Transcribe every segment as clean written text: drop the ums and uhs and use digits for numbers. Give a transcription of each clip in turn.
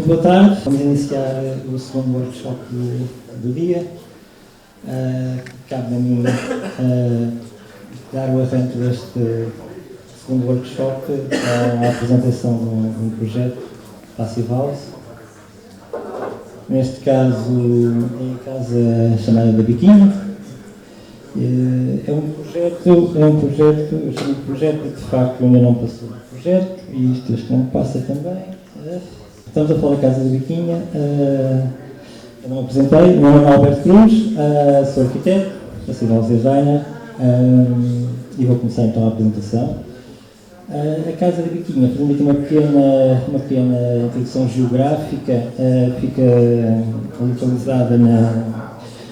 Muito boa tarde. Vamos iniciar o segundo workshop do dia. Cabe a mim dar o arranque deste segundo workshop à apresentação de um projeto Passive House. Neste caso, é a casa chamada da Biquinho. É um projeto, eu chamo de projeto porque de facto ainda não passou do projeto e isto acho que não passa também. Estamos a falar da Casa da Biquinha. Eu não me apresentei, meu nome é Alberto Cruz, sou arquiteto, sou designer e vou começar então a apresentação. A Casa da Biquinha, fazendo aqui uma pequena introdução geográfica, fica localizada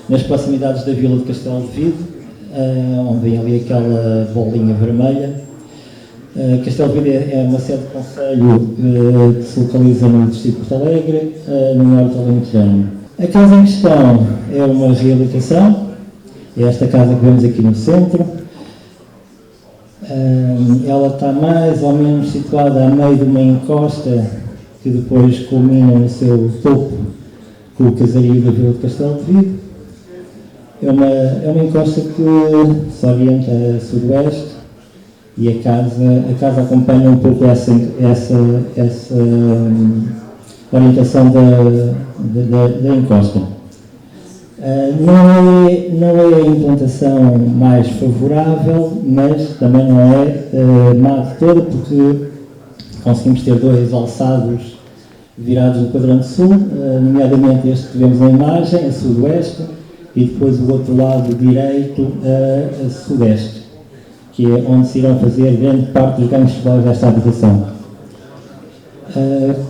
nas proximidades da Vila de Castelo de Vide, onde vem ali aquela bolinha vermelha. Castelo de Vide é uma sede de concelho que se localiza no distrito de Porto Alegre, no norte alentejano. A casa em questão é uma reabilitação, é esta casa que vemos aqui no centro. Ela está mais ou menos situada a meio de uma encosta que depois culmina no seu topo com o casario da Vila de Castelo de Vide. É uma encosta que se orienta a sudoeste e a casa acompanha um pouco essa orientação da encosta. Não é a implantação mais favorável, mas também não é má de toda, porque conseguimos ter dois alçados virados no quadrante sul, nomeadamente este que vemos na imagem, a sudoeste, e depois o outro lado direito a sudeste, que é onde se irão fazer grande parte dos ganhos solares desta habitação.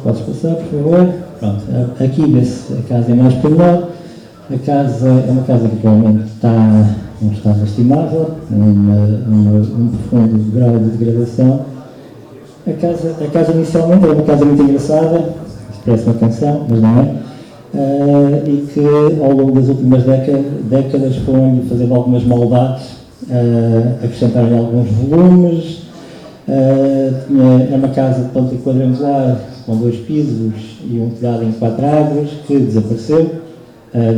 Podes passar, por favor? Pronto, aqui vê-se a casa é mais pormenor. A casa é uma casa que atualmente está num estado estimável, num profundo grau de degradação. A casa inicialmente era uma casa muito engraçada, isto parece uma canção, mas não é. E que ao longo das últimas décadas foram-lhe fazendo algumas maldades, acrescentaram-lhe alguns volumes. É uma casa de planta quadrangular com 2 pisos e um telhado em 4 águas que desapareceu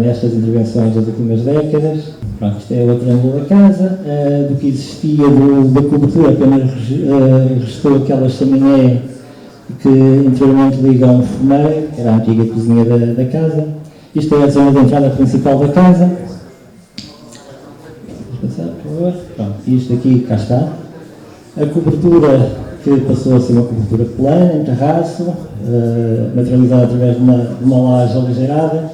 nestas intervenções das últimas décadas. Pronto, isto é o outro ângulo da casa. Do que existia da cobertura apenas restou aquela chaminé que anteriormente liga a um fumeiro, que era a antiga cozinha da casa. Isto é a zona de entrada principal da casa. Vamos passar, por favor. Pronto, isto aqui, cá está. A cobertura que passou a ser uma cobertura plana, em terraço, materializada através de uma laje aligeirada,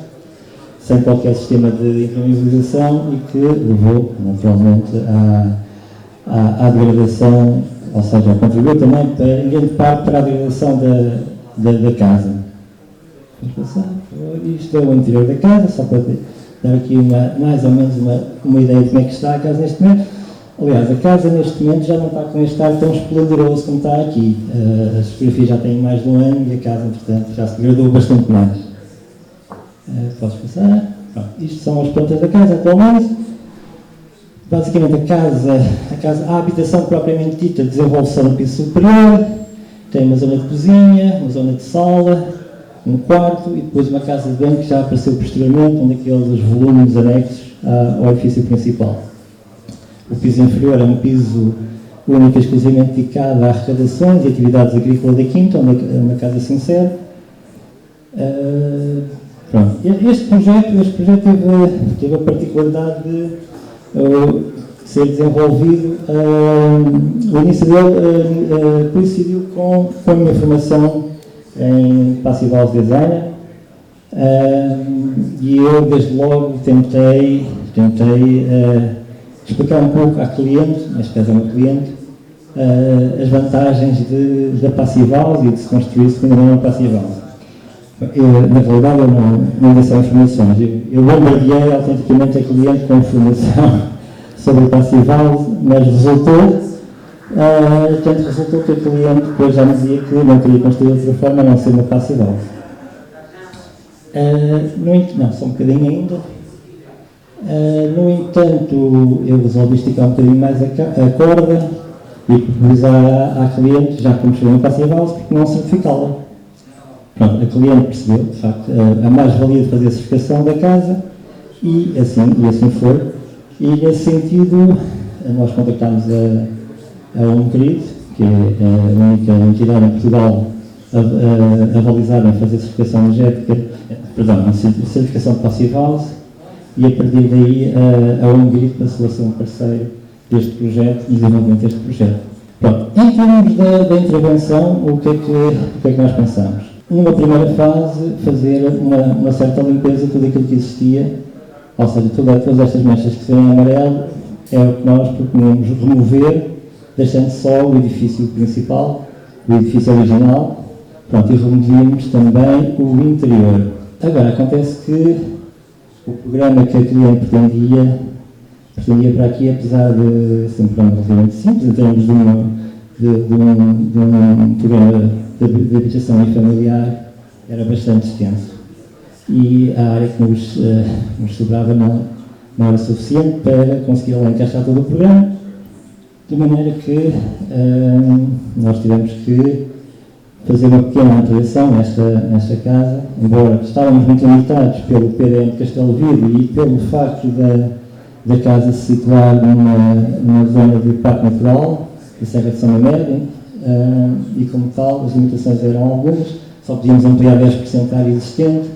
sem qualquer sistema de impermeabilização e que levou, naturalmente, à degradação, ou seja, contribuiu também em grande parte para a degradação da casa. Vamos passar, por favor. Isto é o interior da casa, só para dar aqui mais ou menos uma ideia de como é que está a casa neste momento. Aliás, a casa neste momento já não está com este ar tão esplendoroso como está aqui. As fotografias já têm mais de um ano e a casa, portanto, já se degradou bastante mais. Podes passar? Pronto, isto são as plantas da casa atualmente. Basicamente a habitação propriamente dita desenvolve-se no piso superior, tem uma zona de cozinha, uma zona de sala, um quarto e depois uma casa de banho que já apareceu posteriormente, um daqueles volumes anexos ao edifício principal. O piso inferior é um piso único e exclusivamente dedicado a arrecadações e atividades agrícolas da quinta, onde a casa se insere. Pronto. Este projeto teve a particularidade de ser desenvolvido, o início dele coincidiu com a minha formação em Passive House Designer, e eu desde logo tentei explicar um pouco à cliente, neste caso é uma cliente, as vantagens da Passive House e de se construir segundo uma Passive House. Na realidade eu não dei só informações, eu bombardeei autenticamente a cliente com informação sobre o Passive House, mas resultou que a cliente depois já me dizia que não queria construir de outra forma a não ser uma Passive House. Não, só um bocadinho ainda. No entanto, eu resolvi esticar um bocadinho mais a corda e proposar à cliente, já que me chegou uma Passive House, porque não certificá-la. Pronto, a cliente percebeu, de facto, a mais-valia de fazer a certificação da casa e assim foi. E nesse sentido, nós contactámos a Homegrid, que é a única entidade em Portugal a realizar e fazer certificação energética, certificação de Passive House, e a partir daí a Homegrid passou a ser um parceiro deste projeto, no desenvolvimento deste projeto. Pronto, em termos da intervenção, o que é que nós pensamos? Numa primeira fase, fazer uma certa limpeza de tudo aquilo que existia, ou seja, todas estas manchas que se veem em amarelo, é o que nós proponemos remover, deixando só o edifício principal, o edifício original, pronto, e removemos também o interior. Agora, acontece que o programa que a cliente pretendia para aqui, apesar de ser um programa relativamente simples, em termos de um programa de habitação e familiar, era bastante extenso. E a área que nos sobrava não era suficiente para conseguir lá encaixar todo o programa, de maneira que nós tivemos que fazer uma pequena ampliação nesta casa, embora estávamos muito limitados pelo PDM de Castelo Verde e pelo facto da casa se situar numa zona de parque natural, da Serra de São Mamed, e como tal as limitações eram algumas, só podíamos ampliar 10% a área existente,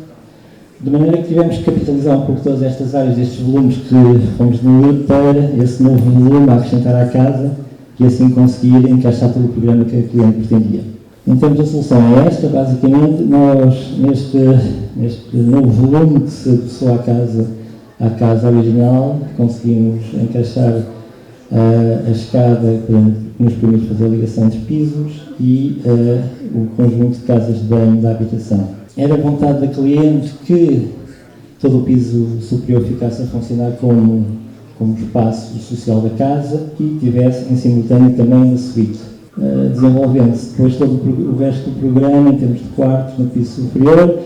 de maneira que tivemos que capitalizar um pouco todas estas áreas, estes volumes que fomos diminuir para esse novo volume a acrescentar à casa e assim conseguir encaixar todo o programa que a cliente pretendia. Em termos de solução é esta, basicamente, nós neste novo volume que se adoçou à casa original, conseguimos encaixar a escada que nos permite fazer a ligação entre pisos e o conjunto de casas de banho da habitação. Era a vontade da cliente que todo o piso superior ficasse a funcionar como espaço social da casa e tivesse em simultâneo também uma suíte. Desenvolvendo-se depois todo o resto do programa em termos de quartos no piso inferior,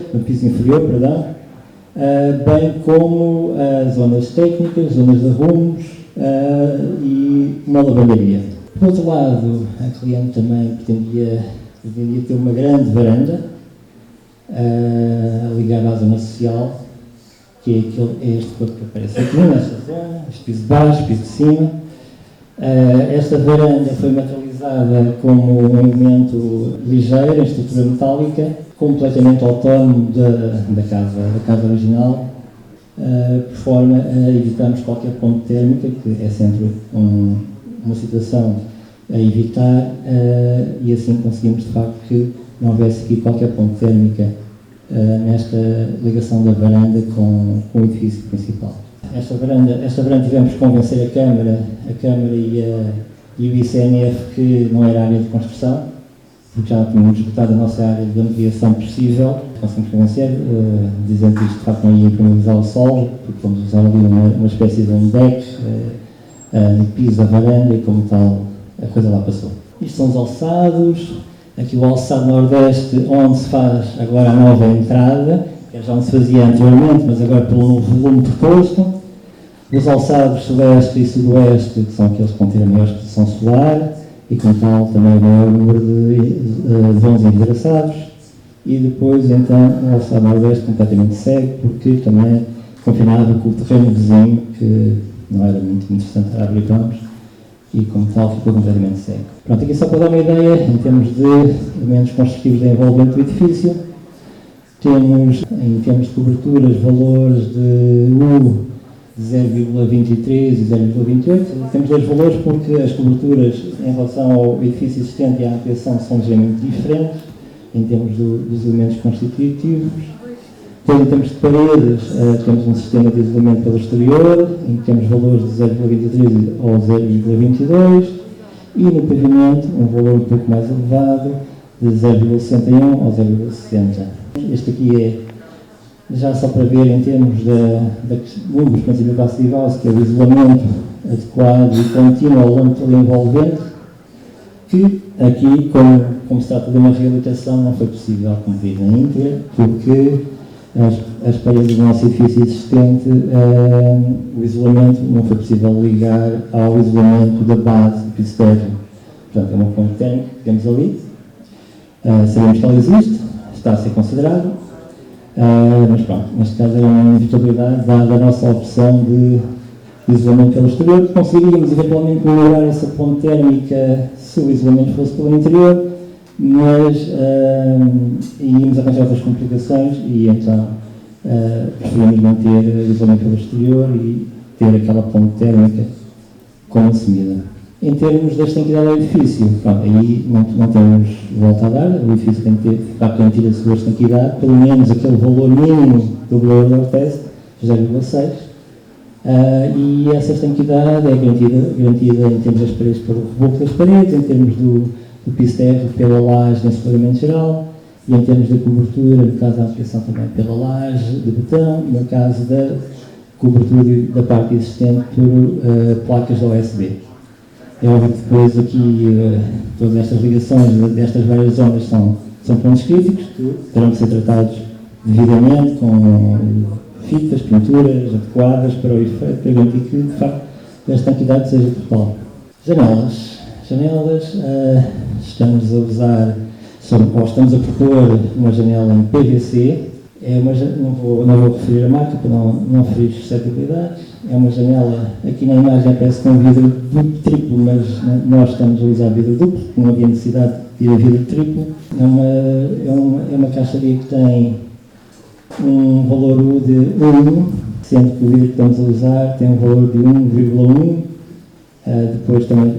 bem como zonas técnicas, zonas de arrumos e uma lavandaria. Por outro lado, a cliente também pretendia ter uma grande varanda ligada à zona social, que é este corpo que aparece aqui, nesta zona, este piso de baixo, piso de cima. Esta varanda foi materializada como um elemento ligeiro, em estrutura metálica, completamente autónomo da casa original, por forma a evitarmos qualquer ponto térmica, que é sempre uma situação a evitar, e assim conseguimos de facto que não houvesse aqui qualquer ponto térmica nesta ligação da varanda com o edifício principal. Esta varanda tivemos que convencer a Câmara e o ICNF que não era área de construção, porque já tínhamos esgotado a nossa área de ampliação possível. Conseguimos convencer, dizendo que isto de facto não ia impermeabilizar o solo, porque vamos usar ali uma espécie de um deck no piso da varanda e como tal a coisa lá passou. Isto são os alçados. Aqui o alçado nordeste, onde se faz agora a nova entrada, que é já onde se fazia anteriormente, mas agora pelo novo volume proposto. Os alçados sudeste e sudoeste, que são aqueles que vão ter a maior exposição solar, e como tal também o maior número de vãos envidraçados. E depois, então, o alçado nordeste completamente cego, porque também confinava com o terreno vizinho, que não era muito interessante para abrir vãos, e como tal ficou completamente cego. Pronto, aqui só para dar uma ideia, em termos de elementos construtivos de envolvimento do edifício, temos, em termos de coberturas, valores de U de 0,23 e 0,28. Temos dois valores porque as coberturas em relação ao edifício existente e à ampliação são ligeiramente diferentes, em termos dos elementos constitutivos. Depois, em termos de paredes, temos um sistema de isolamento pelo exterior, em que temos valores de 0,23 ou 0,22, e no pavimento, um valor um pouco mais elevado, de 0,61 ou 0,60. Este aqui é, já só para ver em termos dos princípios da Passive House, que é o isolamento adequado e contínuo ao longo de todo o envolvente, que aqui, como se trata de uma reabilitação, não foi possível cumprir na íntegra, porque as paredes do nosso edifício existente, o isolamento não foi possível ligar ao isolamento da base do piso térreo. Portanto, é uma fonte térmica que temos ali. Sabemos que ela existe, está a ser considerado, mas pronto, neste caso era uma inevitabilidade, dada a nossa opção de isolamento pelo exterior. Conseguiríamos eventualmente melhorar essa ponte térmica se o isolamento fosse pelo interior, mas íamos arranjar outras complicações e então preferimos manter o isolamento pelo exterior e ter aquela ponte térmica como assumida. Em termos da estanquidade do edifício, pronto, aí não temos volta a dar, o edifício tem que ter, para garantir a sua estanquidade, pelo menos aquele valor mínimo do Blower Test, 0,6, e essa estanquidade é garantida em termos das paredes pelo reboco das paredes, em termos do piso térreo pela laje de ensolargamento geral, e em termos da cobertura, no caso da aplicação também pela laje de betão, e no caso da cobertura da parte existente por placas da OSB. É óbvio que depois aqui todas estas ligações destas várias zonas são pontos críticos que terão de ser tratados devidamente com fitas, pinturas adequadas para o efeito, para garantir que de facto a estanquidade seja total. Janelas, estamos a usar, ou estamos a propor uma janela em PVC. Não vou referir a marca para não ferir suscetibilidades. É uma janela, aqui na imagem aparece com vidro duplo triplo, mas nós estamos a usar vidro duplo, não havia necessidade de ir a vidro triplo. É uma caixaria que tem um valor U de 1, sendo que o vidro que estamos a usar tem um valor de 1,1. Depois também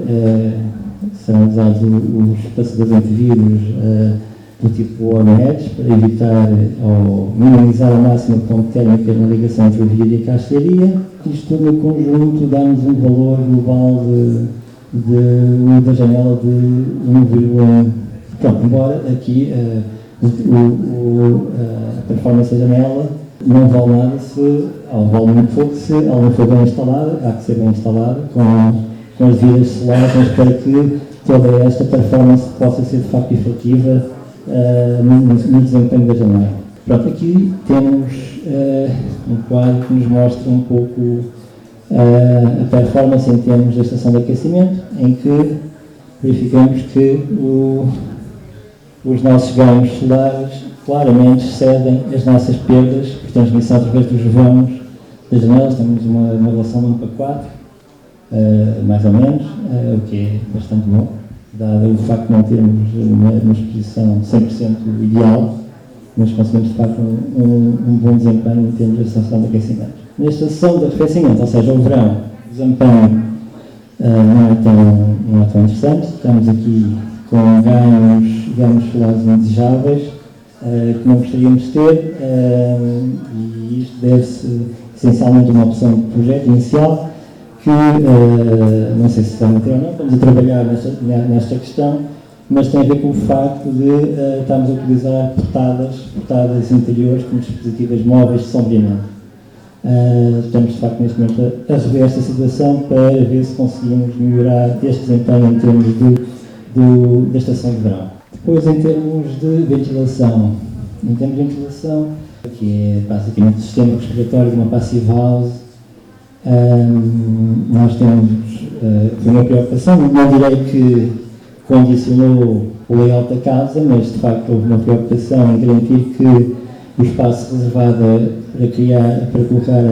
serão usados os passadores entre vidros do tipo warm edge, para evitar ou minimizar ao máximo a ponte térmica na ligação entre o vidro e a caixaria. Isto tudo no conjunto dá-nos um valor global da janela de 1,1. Pronto, embora aqui a performance da janela não vale nada ou vale muito pouco se ela não for bem instalada, há que ser bem instalada com as devidas solagens para que toda esta performance possa ser de facto efetiva no desempenho da janela. Pronto, aqui temos um quadro que nos mostra um pouco a performance em termos da estação de aquecimento, em que verificamos que os nossos ganhos solares claramente excedem as nossas perdas por transmissão através dos vãos das janelas. Temos uma relação de 1 para 4, mais ou menos, o que é bastante bom, dado o facto de não termos uma exposição 100% ideal, mas conseguimos de facto um bom desempenho em termos de estação de aquecimento. Nesta sessão de arrefecimento, ou seja, o verão, o desempenho não é tão interessante. Estamos aqui com ganhos solares indesejáveis que não gostaríamos de ter, e isto deve-se essencialmente a uma opção de projeto inicial que não sei se está a manter ou não, estamos a trabalhar nesta questão, mas tem a ver com o facto de estarmos a utilizar portadas interiores como dispositivos móveis de sombreamento. Estamos de facto neste momento a rever esta situação para ver se conseguimos melhorar este desempenho em termos da estação de verão. Depois, em termos de ventilação, que é basicamente o sistema respiratório de uma passive house, nós temos uma preocupação, não direi que condicionou o layout da casa, mas de facto houve uma preocupação em garantir que o espaço reservado para colocar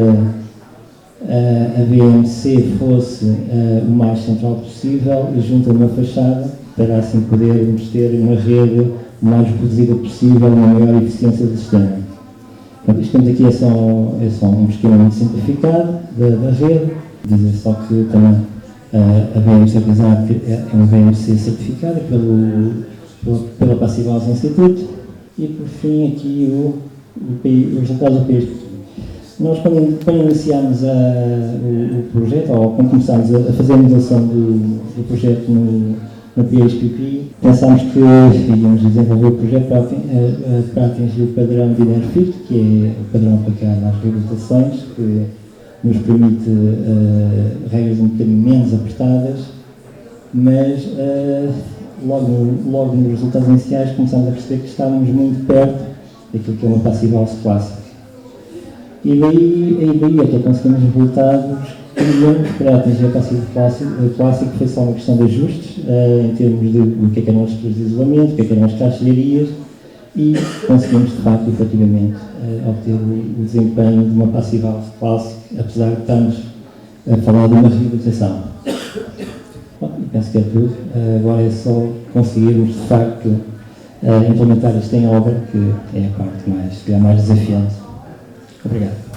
a BMC fosse o mais central possível e junto a uma fachada, para assim podermos ter uma rede o mais reduzida possível, uma maior eficiência do sistema. Portanto, isto temos aqui é só um esquema muito simplificado da rede, dizer só que também a BMC é uma BMC certificada pela Passive House Institute. E por fim aqui os resultados do PISP. Nós quando iniciámos o projeto, ou quando começámos a fazer a modelação do projeto no PHPP, pensámos que iríamos desenvolver o projeto para atingir o padrão de INERFIT, que é o padrão aplicado às reabilitações, que nos permite regras um bocadinho menos apertadas, mas logo nos resultados iniciais começámos a perceber que estávamos muito perto daquilo que é uma passive house clássica. E daí é que conseguimos resultados para atingir a passive clássica. Foi só uma questão de ajustes em termos de o que eram as estruturas de isolamento, o que eram as caixarias e conseguimos, de facto, efetivamente, obter o desempenho de uma Passive House clássica, apesar de estarmos a falar de uma reabilitação. Bom, penso que é tudo. Agora é só conseguirmos, de facto, implementar isto em obra, que é a parte mais desafiante. Obrigado.